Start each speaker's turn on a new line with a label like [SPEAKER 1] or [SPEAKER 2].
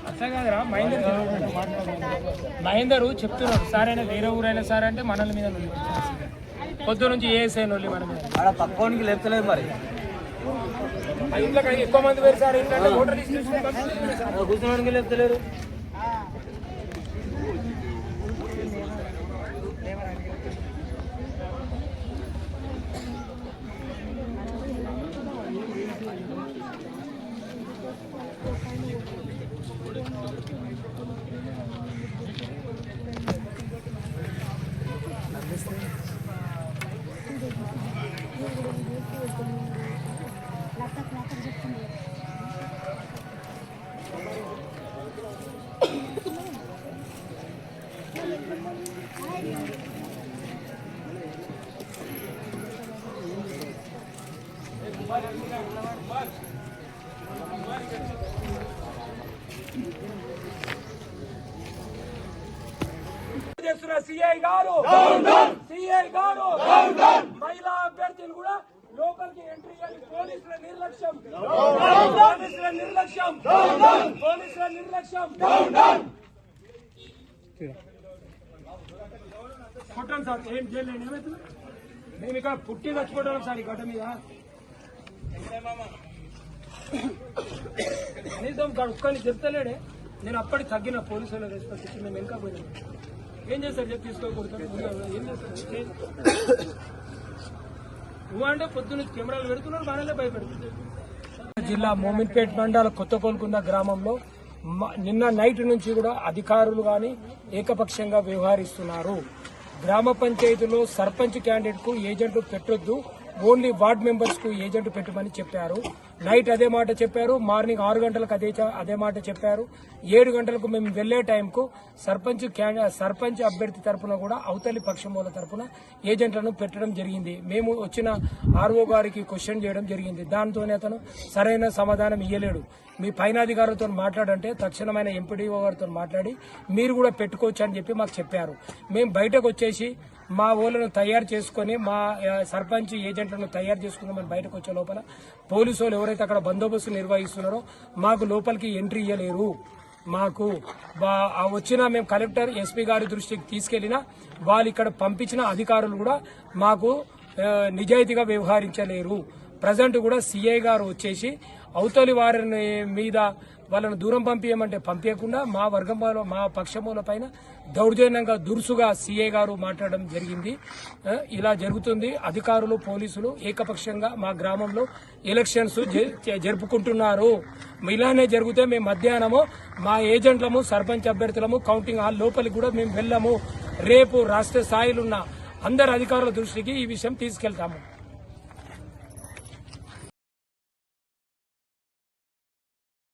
[SPEAKER 1] అట్లా కాదురా మహేందర్ చెప్తున్నారు సార్ అయినా వేరే ఊరైనా సార్ అంటే మనల మీద పొద్దు నుంచి ఏఎస్ఐ నొల్లి మన మీద
[SPEAKER 2] పక్కోనికి లేపుతలేదు మరి
[SPEAKER 1] ఇంట్లో ఎక్కువ మంది వేరు సార్ ఏంటంటే ఓటర్
[SPEAKER 2] కూర్చోడానికి లేపుతలేరు.
[SPEAKER 1] సిఐ గారు మహిళా అభ్యర్థులు కూడా లోపలికి ఎంట్రీ చేయాలి. పోలీసుల నిర్లక్ష్యం కొట్టండి సార్. ఏం చేయలేండి, ఏమవుతుంది? మేము ఇక్కడ పుట్టి చచ్చిపోవడం సార్ ఈ గడ్డ మీద కనీసం ఒక్కని చెప్తలేడే. నేను అప్పటికి తగ్గిన పోలీసులు రెస్పెక్ట్ మేము వెనక పోయినా ఏం చేస్తారు చెప్పి తీసుకోకూడదు. ఏం చేస్తారు నువ్వు అంటే పొద్దున్న కెమెరాలు పెడుతున్నారు, బాగానే భయపెడుతున్నారు. జిల్లా మోమిన్పేట్ మండల కొత్త కోలుకున్న గ్రామంలో నిన్న నైట్ నుంచి కూడా అధికారులు గాని ఏకపక్షంగా వ్యవహరిస్తున్నారు. గ్రామ పంచాయతీలో సర్పంచ్ క్యాండిడేట్ కు ఏజెంట్లు పెట్టొద్దు, ఓన్లీ వార్డ్ మెంబర్స్ కు ఏజెంట్ పెట్టమని చెప్పారు. నైట్ అదే మాట చెప్పారు, మార్నింగ్ 6 గంటలకు అదే మాట చెప్పారు. 7 గంటలకు మేము వెళ్లే టైంకు సర్పంచ్ అభ్యర్థి తరఫున కూడా అవతలి పక్షముల తరఫున ఏజెంట్లను పెట్టడం జరిగింది. మేము వచ్చిన ఆర్ఓ గారికి క్వశ్చన్ చేయడం జరిగింది. దాంతోనే అతను సరైన సమాధానం ఇయ్యలేడు. మీ పైన అధికారులతో మాట్లాడంటే తక్షణమైన ఎంపీడీఓ గారితో మాట్లాడి మీరు కూడా పెట్టుకోవచ్చు అని చెప్పి మాకు చెప్పారు. మేము బయటకు వచ్చేసి మా ఊళ్ళను తయారు చేసుకుని మా సర్పంచ్ ఏజెంట్లను తయారు చేసుకున్నామని బయటకు వచ్చే లోపల పోలీసు వాళ్ళు ఎవరైతే అక్కడ బందోబస్తు నిర్వహిస్తున్నారో మాకు లోపలికి ఎంట్రీ ఇయ్యలేరు. మాకు వచ్చిన మేము కలెక్టర్ ఎస్పీ గారి దృష్టికి తీసుకెళ్లినా వాళ్ళు ఇక్కడ పంపించిన అధికారులు కూడా మాకు నిజాయితీగా వ్యవహరించలేరు. ప్రజెంట్ కూడా సిఐ గారు వచ్చేసి అవతలి వారిని మీద వాళ్ళను దూరం పంపించమంటే పంపించకుండా మా వర్గంలో మా పక్షముల పైన దౌర్జన్యంగా దురుసుగా సీఐ గారు మాట్లాడడం జరిగింది. ఇలా జరుగుతుంది. అధికారులు పోలీసులు ఏకపక్షంగా మా గ్రామంలో ఎలక్షన్స్ జరుపుకుంటున్నారు. ఇలానే జరిగితే మేము మధ్యాహ్నము మా ఏజెంట్లము సర్పంచ్ అభ్యర్థులము కౌంటింగ్ హాల్ లోపలికి కూడా మేము వెళ్ళము. రేపు రాష్ట్ర స్థాయిలో ఉన్న అందరు అధికారుల దృష్టికి ఈ విషయం తీసుకెళ్తాము.